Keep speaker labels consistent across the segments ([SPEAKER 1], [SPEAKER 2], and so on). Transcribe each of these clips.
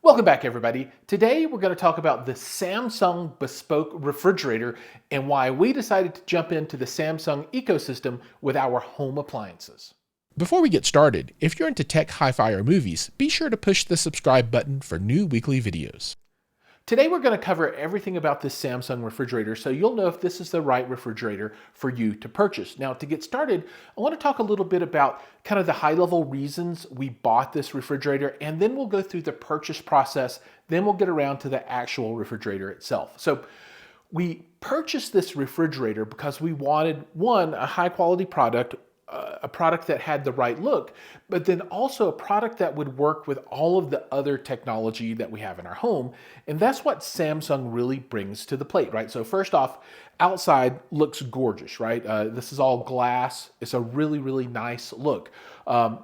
[SPEAKER 1] Welcome back, everybody. Today we're going to talk about the Samsung Bespoke refrigerator and why we decided to jump into the Samsung ecosystem with our home appliances.
[SPEAKER 2] Before we get started, if you're into tech, hi-fi, or movies, be sure to push the subscribe button for new weekly videos.
[SPEAKER 1] Today we're going to cover everything about this Samsung refrigerator so you'll know if this is the right refrigerator for you to purchase. Now, to get started, I want to talk a little bit about kind of the high-level reasons we bought this refrigerator, and then we'll go through the purchase process, then we'll get around to the actual refrigerator itself. So we purchased this refrigerator because we wanted, one, a high-quality product, a product that had the right look, but then also a product that would work with all of the other technology that we have in our home. And that's what Samsung really brings to the plate, right? So first off, outside looks gorgeous, right? This is all glass. It's a really, really nice look.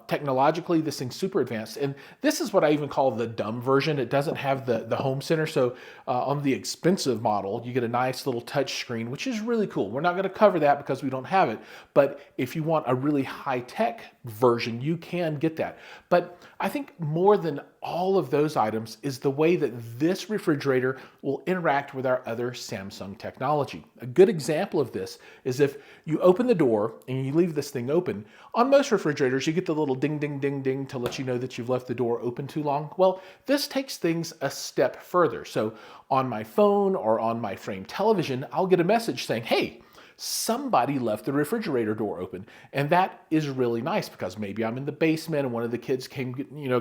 [SPEAKER 1] Technologically, this thing's super advanced. And this is what I even call the dumb version. It doesn't have the home center. So on the expensive model, you get a nice little touch screen, which is really cool. We're not going to cover that because we don't have it. But if you want a really high-tech version, you can get that. But I think more than all of those items is the way that this refrigerator will interact with our other Samsung technology. A good example of this is if you open the door and you leave this thing open. On most refrigerators, you get the little ding, ding, ding, ding to let you know that you've left the door open too long. Well, this takes things a step further. So on my phone or on my frame television, I'll get a message saying, hey, somebody left the refrigerator door open. And that is really nice because maybe I'm in the basement and one of the kids came,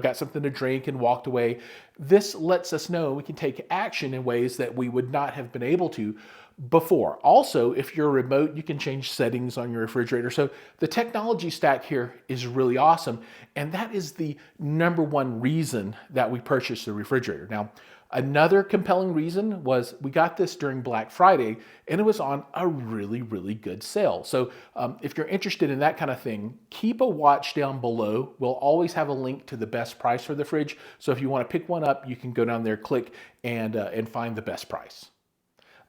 [SPEAKER 1] got something to drink and walked away. This lets us know we can take action in ways that we would not have been able to before. Also, if you're remote, you can change settings on your refrigerator. So the technology stack here is really awesome. And that is the number one reason that we purchased the refrigerator. Now, another compelling reason was we got this during Black Friday and it was on a really, really good sale. So if you're interested in that kind of thing, keep a watch down below. We'll always have a link to the best price for the fridge. So if you want to pick one up, you can go down there, click, and find the best price.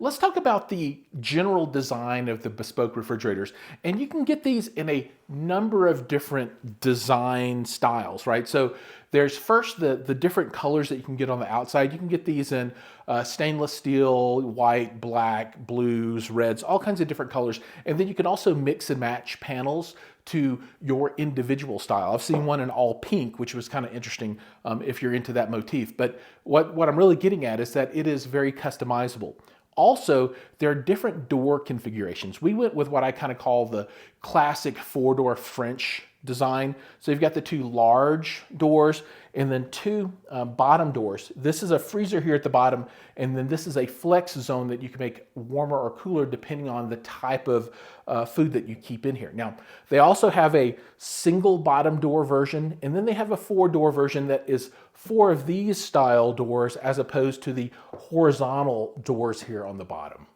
[SPEAKER 1] Let's talk about the general design of the bespoke refrigerators. And you can get these in a number of different design styles, right? So there's first the different colors that you can get on the outside. You can get these in stainless steel, white, black, blues, reds, all kinds of different colors. And then you can also mix and match panels to your individual style. I've seen one in all pink, which was kind of interesting if you're into that motif. But what I'm really getting at is that it is very customizable. Also, there are different door configurations. We went with what I kind of call the classic four-door French design. So you've got the two large doors and then two bottom doors. This is a freezer here at the bottom, and then this is a flex zone that you can make warmer or cooler depending on the type of food that you keep in here. Now, they also have a single bottom door version, and then they have a four-door version that is four of these style doors as opposed to the horizontal doors here on the bottom.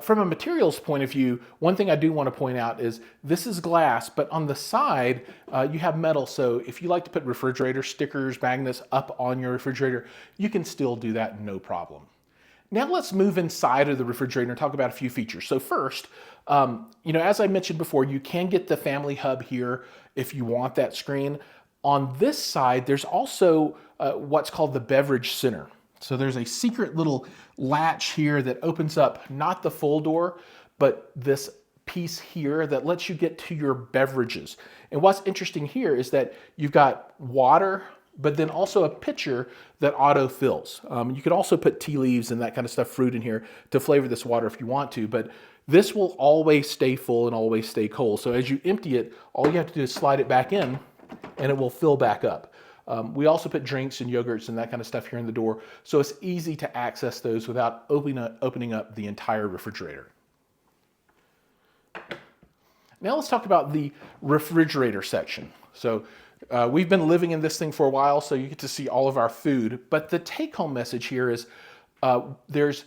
[SPEAKER 1] From a materials point of view, one thing I do want to point out is this is glass, but on the side, you have metal. So if you like to put refrigerator stickers, magnets up on your refrigerator, you can still do that, no problem. Now let's move inside of the refrigerator and talk about a few features. So first, as I mentioned before, you can get the family hub here if you want that screen. On this side, there's also what's called the beverage center. So there's a secret little latch here that opens up not the full door, but this piece here that lets you get to your beverages. And what's interesting here is that you've got water, but then also a pitcher that auto fills. You could also put tea leaves and that kind of stuff, fruit in here to flavor this water if you want to, but this will always stay full and always stay cold. So as you empty it, all you have to do is slide it back in and it will fill back up. We also put drinks and yogurts and that kind of stuff here in the door, so it's easy to access those without opening up the entire refrigerator. Now let's talk about the refrigerator section. So we've been living in this thing for a while, so you get to see all of our food, but the take-home message here is there's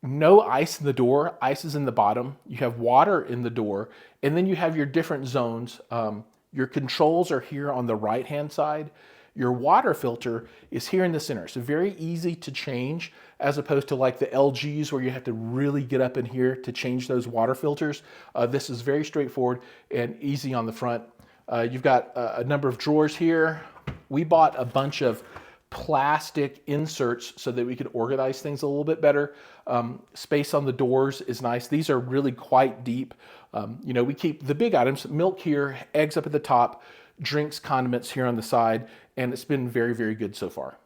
[SPEAKER 1] no ice in the door. Ice is in the bottom. You have water in the door, and then you have your different zones. Your controls are here on the right-hand side. Your water filter is here in the center. So very easy to change as opposed to like the LGs where you have to really get up in here to change those water filters. This is very straightforward and easy on the front. You've got a number of drawers here. We bought a bunch of plastic inserts so that we could organize things a little bit better. Space on the doors is nice. These are really quite deep. You know, we keep the big items, milk here, eggs up at the top, drinks, condiments here on the side, and it's been very, very good so far.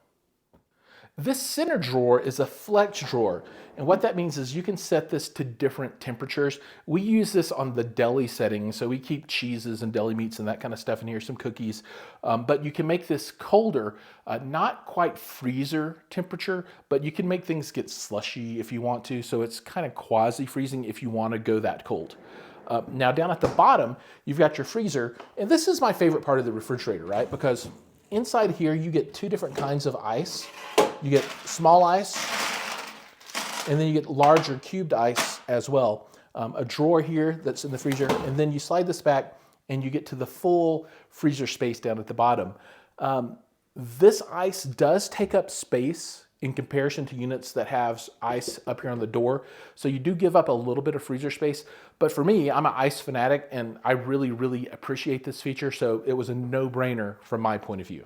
[SPEAKER 1] This center drawer is a flex drawer, and what that means is you can set this to different temperatures. We use this on the deli setting, so we keep cheeses and deli meats and that kind of stuff in here, some cookies, but you can make this colder, not quite freezer temperature, but you can make things get slushy if you want to, so it's kind of quasi-freezing if you want to go that cold. Now down at the bottom, you've got your freezer, and this is my favorite part of the refrigerator, right? Because inside here, you get two different kinds of ice. You get small ice, and then you get larger cubed ice as well. A drawer here that's in the freezer, and then you slide this back, and you get to the full freezer space down at the bottom. This ice does take up space in comparison to units that have ice up here on the door. So you do give up a little bit of freezer space. But for me, I'm an ice fanatic, and I really, really appreciate this feature. So it was a no-brainer from my point of view.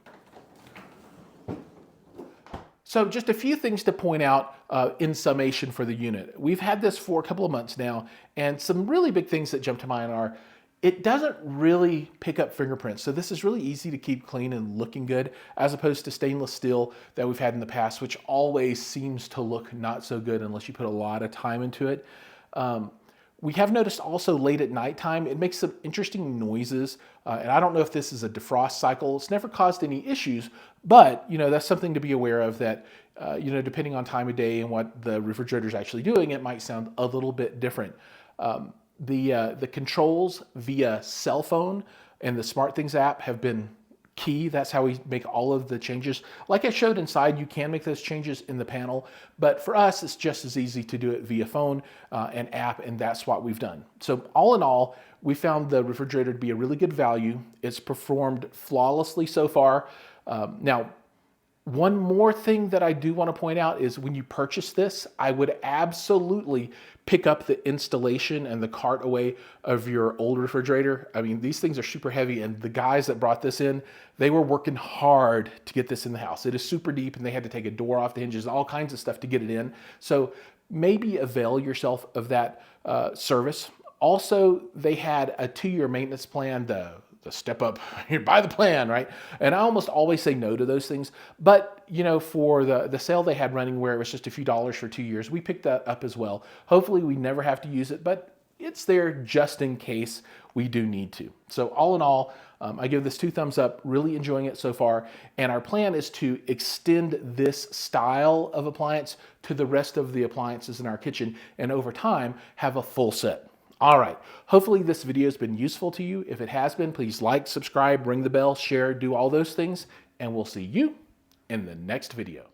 [SPEAKER 1] So just a few things to point out in summation for the unit. We've had this for a couple of months now, and some really big things that jump to mind are, it doesn't really pick up fingerprints. So this is really easy to keep clean and looking good, as opposed to stainless steel that we've had in the past, which always seems to look not so good unless you put a lot of time into it. We have noticed also late at nighttime, it makes some interesting noises. And I don't know if this is a defrost cycle. It's never caused any issues, but you know, that's something to be aware of, that you know, depending on time of day and what the refrigerator is actually doing, it might sound a little bit different. The controls via cell phone and the SmartThings app have been key. That's how we make all of the changes. Like I showed inside, you can make those changes in the panel, but for us, it's just as easy to do it via phone and app, and that's what we've done. So all in all, we found the refrigerator to be a really good value. It's performed flawlessly so far. Now, one more thing that I do want to point out is when you purchase this, I would absolutely pick up the installation and the cart away of your old refrigerator. I mean, these things are super heavy, and the guys that brought this in, they were working hard to get this in the house. It is super deep, and they had to take a door off the hinges, all kinds of stuff to get it in. So maybe avail yourself of that service. Also, they had a 2-year maintenance plan, the step up, you buy the plan, right? And I almost always say no to those things. But, you know, for the sale they had running where it was just a few dollars for 2 years, we picked that up as well. Hopefully we never have to use it, but it's there just in case we do need to. So all in all, I give this 2 thumbs up, really enjoying it so far. And our plan is to extend this style of appliance to the rest of the appliances in our kitchen, and over time have a full set. All right, hopefully this video has been useful to you. If it has been, please like, subscribe, ring the bell, share, do all those things, and we'll see you in the next video.